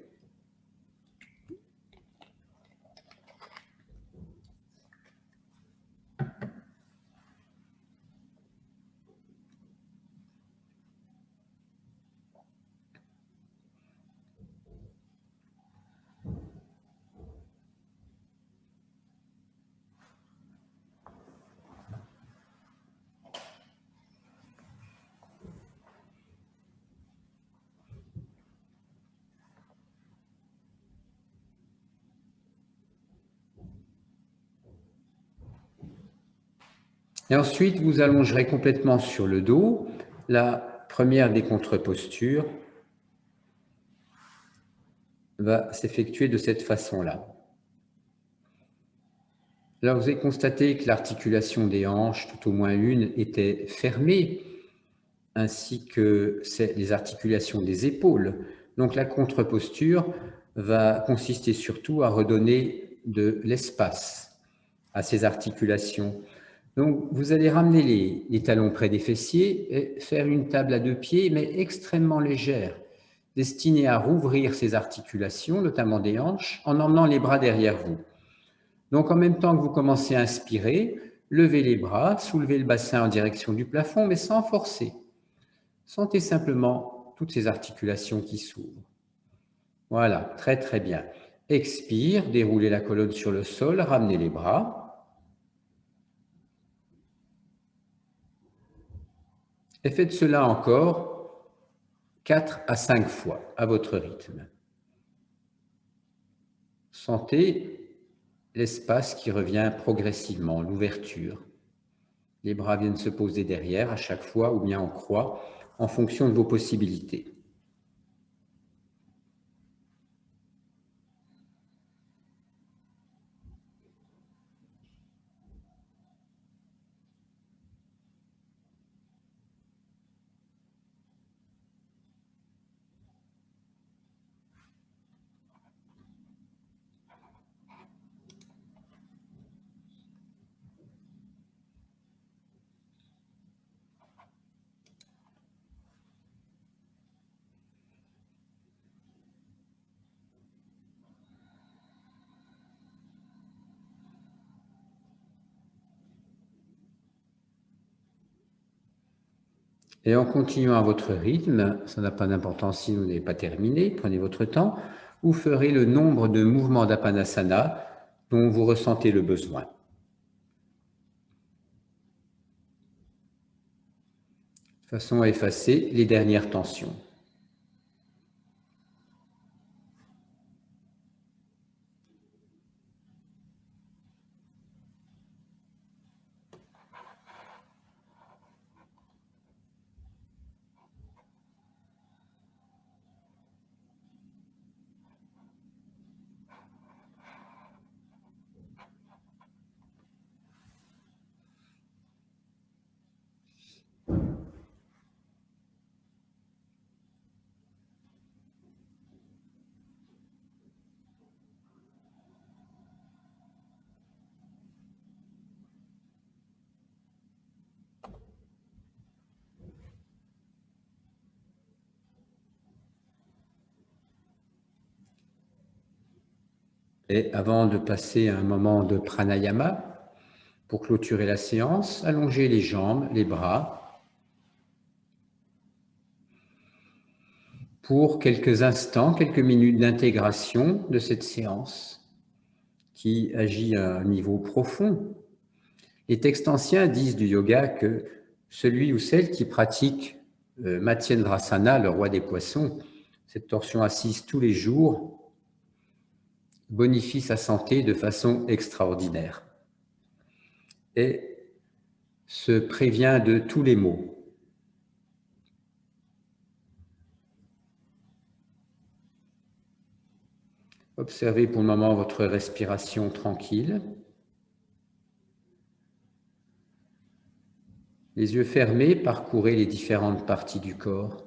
Et ensuite, vous allongerez complètement sur le dos. La première des contre-postures va s'effectuer de cette façon-là. Alors, vous avez constaté que l'articulation des hanches, tout au moins une, était fermée, ainsi que les articulations des épaules. Donc, la contre-posture va consister surtout à redonner de l'espace à ces articulations. Donc, vous allez ramener les talons près des fessiers et faire une table à 2 pieds, mais extrêmement légère, destinée à rouvrir ces articulations, notamment des hanches, en emmenant les bras derrière vous. Donc, en même temps que vous commencez à inspirer, levez les bras, soulevez le bassin en direction du plafond, mais sans forcer. Sentez simplement toutes ces articulations qui s'ouvrent. Voilà, très très bien. Expire, déroulez la colonne sur le sol, ramenez les bras. Et faites cela encore 4 à 5 fois à votre rythme. Sentez l'espace qui revient progressivement, l'ouverture. Les bras viennent se poser derrière à chaque fois ou bien en croix en fonction de vos possibilités. Et en continuant à votre rythme, ça n'a pas d'importance si vous n'avez pas terminé, prenez votre temps, vous ferez le nombre de mouvements d'Apanasana dont vous ressentez le besoin. De façon à effacer les dernières tensions. Et avant de passer à un moment de pranayama, pour clôturer la séance, allongez les jambes, les bras, pour quelques instants, quelques minutes d'intégration de cette séance qui agit à un niveau profond. Les textes anciens disent du yoga que celui ou celle qui pratique Matsyendrasana, le roi des poissons, cette torsion assise tous les jours, bonifie sa santé de façon extraordinaire et se prévient de tous les maux. Observez pour le moment votre respiration tranquille. Les yeux fermés, parcourez les différentes parties du corps.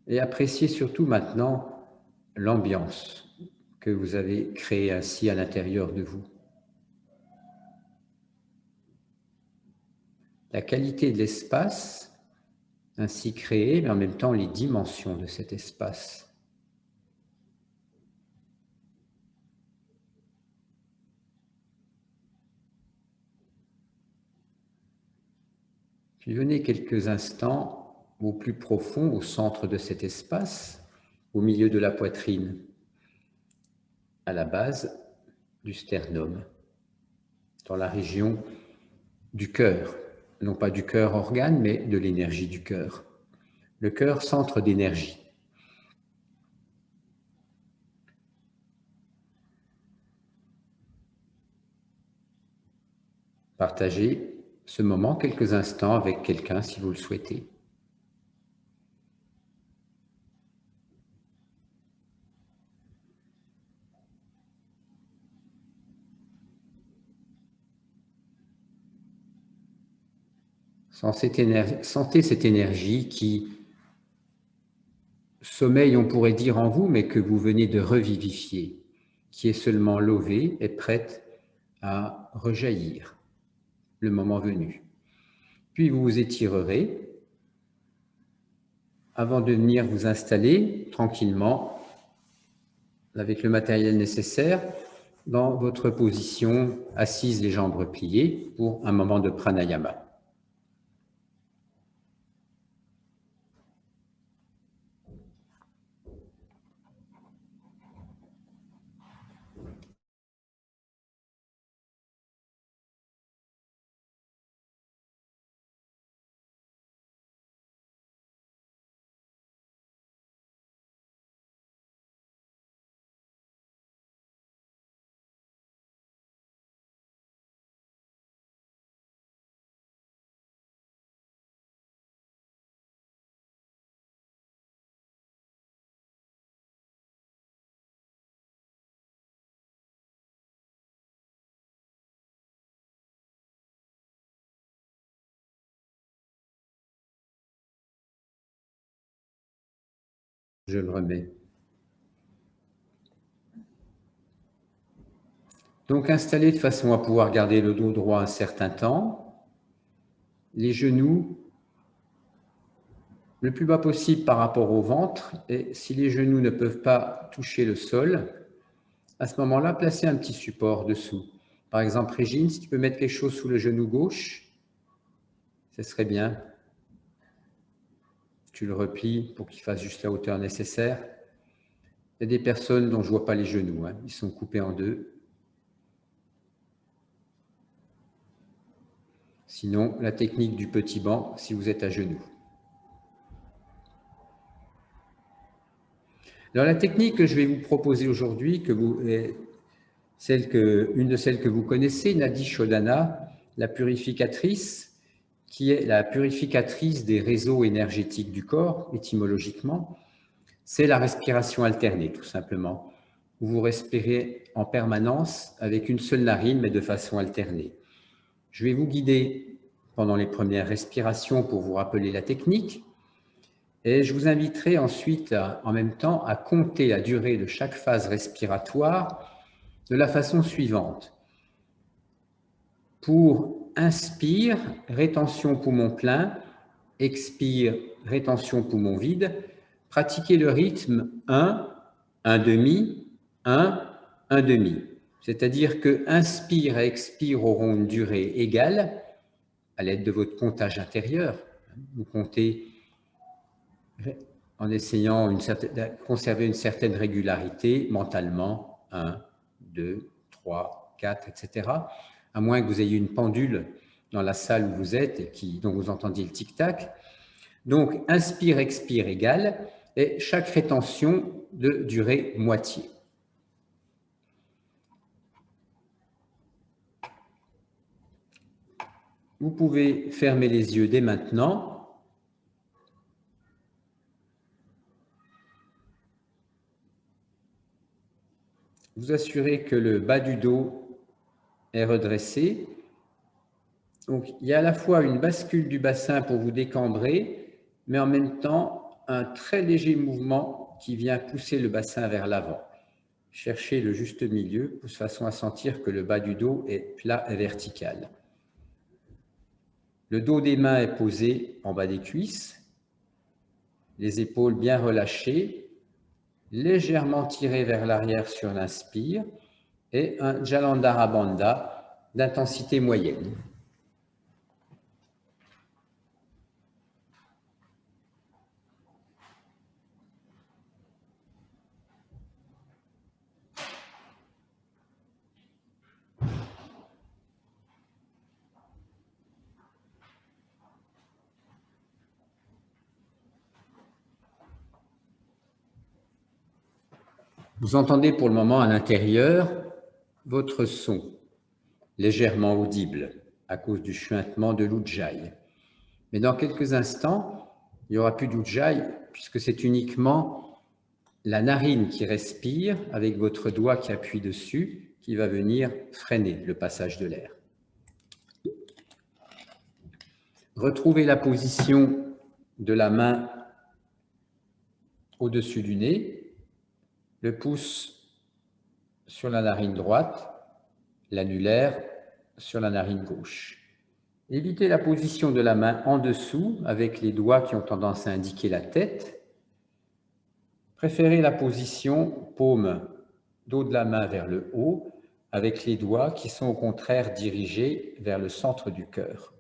Et appréciez surtout maintenant l'ambiance que vous avez créée ainsi à l'intérieur de vous. La qualité de l'espace ainsi créé, mais en même temps les dimensions de cet espace. Puis venez quelques instants au plus profond, au centre de cet espace, au milieu de la poitrine, à la base du sternum, dans la région du cœur, non pas du cœur organe, mais de l'énergie du cœur. Le cœur, centre d'énergie. Partagez ce moment quelques instants avec quelqu'un si vous le souhaitez. Sentez cette énergie qui sommeille, on pourrait dire, en vous, mais que vous venez de revivifier, qui est seulement levée et prête à rejaillir le moment venu. Puis vous vous étirerez avant de venir vous installer tranquillement avec le matériel nécessaire dans votre position assise, les jambes repliées, pour un moment de pranayama. Je le remets. Donc installé de façon à pouvoir garder le dos droit un certain temps, les genoux le plus bas possible par rapport au ventre, et si les genoux ne peuvent pas toucher le sol, À ce moment-là, placez un petit support dessous. Par exemple, Régine, si tu peux mettre quelque chose sous le genou gauche, ce serait bien. Tu le replies pour qu'il fasse juste la hauteur nécessaire. Il y a des personnes dont je ne vois pas les genoux, hein. Ils sont coupés en deux. Sinon, la technique du petit banc, si vous êtes à genoux. Alors, la technique que je vais vous proposer aujourd'hui, une de celles que vous connaissez, Nadi Shodhana, la purificatrice, qui est la purificatrice des réseaux énergétiques du corps, étymologiquement, c'est la respiration alternée, tout simplement, où vous respirez en permanence avec une seule narine, mais de façon alternée. Je vais vous guider pendant les premières respirations pour vous rappeler la technique, et je vous inviterai ensuite, en même temps, à compter la durée de chaque phase respiratoire de la façon suivante. Pour inspire, rétention poumon plein, expire, rétention poumon vide, pratiquez le rythme 1, 1 demi, 1, 1 demi. C'est-à-dire que inspire et expire auront une durée égale à l'aide de votre comptage intérieur. Vous comptez en essayant de conserver une certaine régularité mentalement, 1, 2, 3, 4, etc. À moins que vous ayez une pendule dans la salle où vous êtes et dont vous entendiez le tic-tac. Donc, inspire, expire égale, et chaque rétention de durée moitié. Vous pouvez fermer les yeux dès maintenant. Vous assurez que le bas du dos est redressé. Donc, il y a à la fois une bascule du bassin pour vous décambrer, mais en même temps, un très léger mouvement qui vient pousser le bassin vers l'avant. Cherchez le juste milieu de façon à sentir que le bas du dos est plat et vertical. Le dos des mains est posé en bas des cuisses, les épaules bien relâchées, légèrement tirées vers l'arrière sur l'inspire et un Jalandhara Bandha d'intensité moyenne. Vous entendez pour le moment à l'intérieur votre son, légèrement audible à cause du chuintement de l'ujjayi. Mais dans quelques instants, il n'y aura plus d'ujjayi puisque c'est uniquement la narine qui respire avec votre doigt qui appuie dessus qui va venir freiner le passage de l'air. Retrouvez la position de la main au-dessus du nez, le pouce sur la narine droite, l'annulaire sur la narine gauche. Évitez la position de la main en dessous avec les doigts qui ont tendance à indiquer la tête. Préférez la position paume, dos de la main vers le haut, avec les doigts qui sont au contraire dirigés vers le centre du cœur.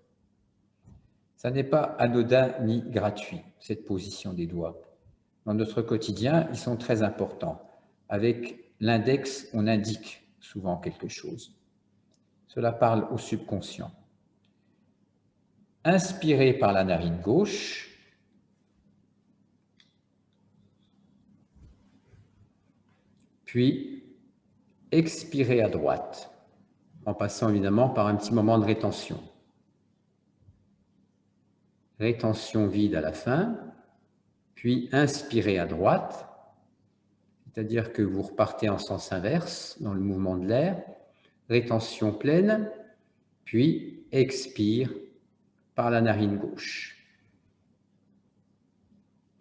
Ça n'est pas anodin ni gratuit, cette position des doigts. Dans notre quotidien, ils sont très importants. Avec l'index, on indique souvent quelque chose. Cela parle au subconscient. Inspirez par la narine gauche. Puis, expirez à droite, en passant évidemment par un petit moment de rétention. Rétention vide à la fin, puis inspirez à droite, c'est-à-dire que vous repartez en sens inverse dans le mouvement de l'air, rétention pleine, puis expire par la narine gauche.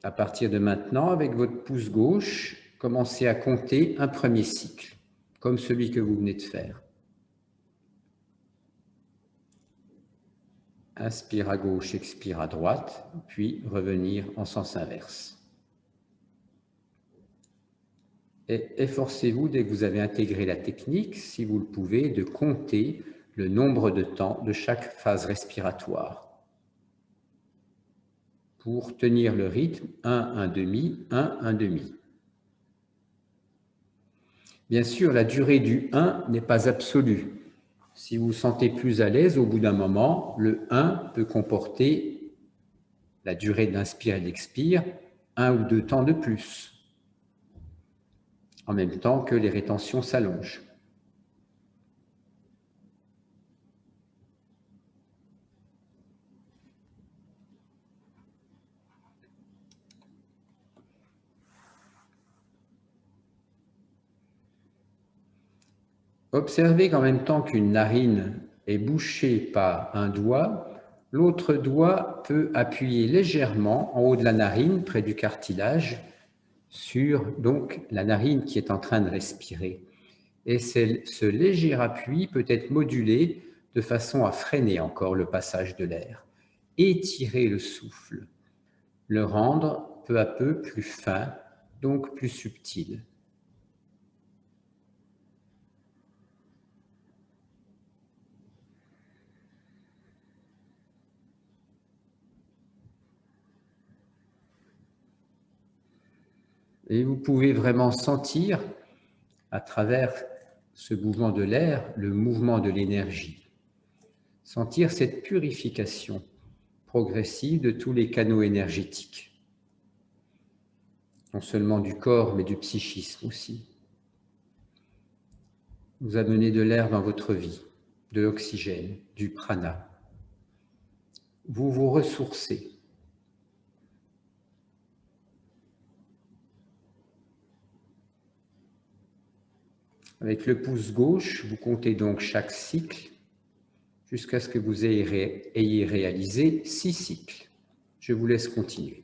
À partir de maintenant, avec votre pouce gauche, commencez à compter un premier cycle, comme celui que vous venez de faire. Inspire à gauche, expire à droite, puis revenir en sens inverse. Et efforcez-vous, dès que vous avez intégré la technique, si vous le pouvez, de compter le nombre de temps de chaque phase respiratoire pour tenir le rythme 1, 1 demi, 1, 1 demi. Bien sûr, la durée du 1 n'est pas absolue. Si vous vous sentez plus à l'aise, au bout d'un moment, le 1 peut comporter la durée d'inspire et d'expire, 1 ou 2 temps de plus, en même temps que les rétentions s'allongent. Observez qu'en même temps qu'une narine est bouchée par un doigt, l'autre doigt peut appuyer légèrement en haut de la narine, près du cartilage, sur donc la narine qui est en train de respirer. Et ce léger appui peut être modulé de façon à freiner encore le passage de l'air, étirer le souffle, le rendre peu à peu plus fin, donc plus subtil. Et vous pouvez vraiment sentir, à travers ce mouvement de l'air, le mouvement de l'énergie. Sentir cette purification progressive de tous les canaux énergétiques. Non seulement du corps, mais du psychisme aussi. Vous amenez de l'air dans votre vie, de l'oxygène, du prana. Vous vous ressourcez. Avec le pouce gauche, vous comptez donc chaque cycle jusqu'à ce que vous ayez réalisé 6 cycles. Je vous laisse continuer.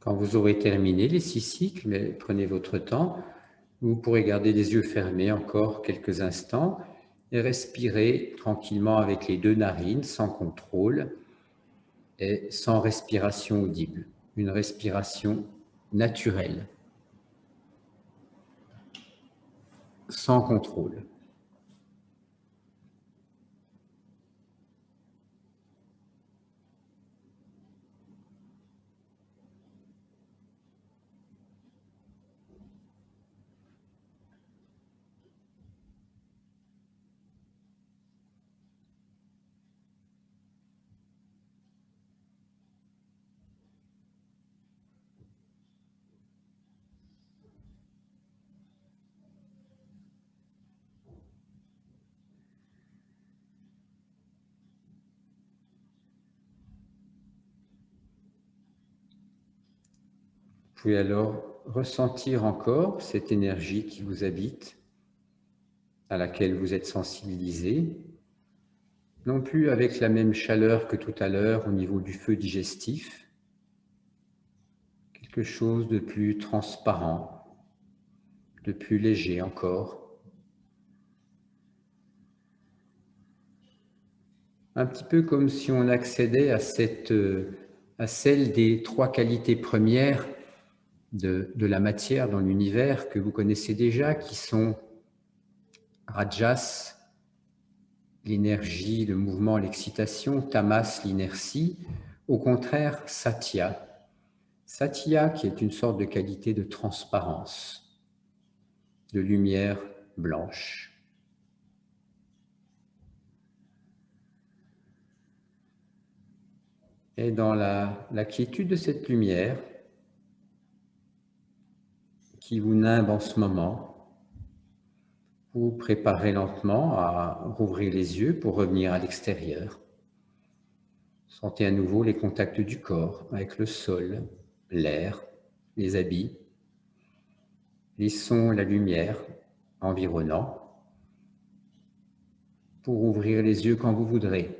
Quand vous aurez terminé les 6 cycles, mais prenez votre temps, vous pourrez garder les yeux fermés encore quelques instants et respirer tranquillement avec les 2 narines, sans contrôle et sans respiration audible. Une respiration naturelle, sans contrôle. Vous pouvez alors ressentir encore cette énergie qui vous habite, à laquelle vous êtes sensibilisé, non plus avec la même chaleur que tout à l'heure au niveau du feu digestif, quelque chose de plus transparent, de plus léger encore. Un petit peu comme si on accédait à celle des 3 qualités premières de la matière dans l'univers que vous connaissez déjà, qui sont Rajas, l'énergie, le mouvement, l'excitation, Tamas, l'inertie. Au contraire, Satya. Satya qui est une sorte de qualité de transparence, de lumière blanche. Et dans la quiétude de cette lumière qui vous nimbe en ce moment, vous préparez lentement à rouvrir les yeux pour revenir à l'extérieur. Sentez à nouveau les contacts du corps avec le sol, l'air, les habits, les sons, la lumière environnant, pour ouvrir les yeux quand vous voudrez.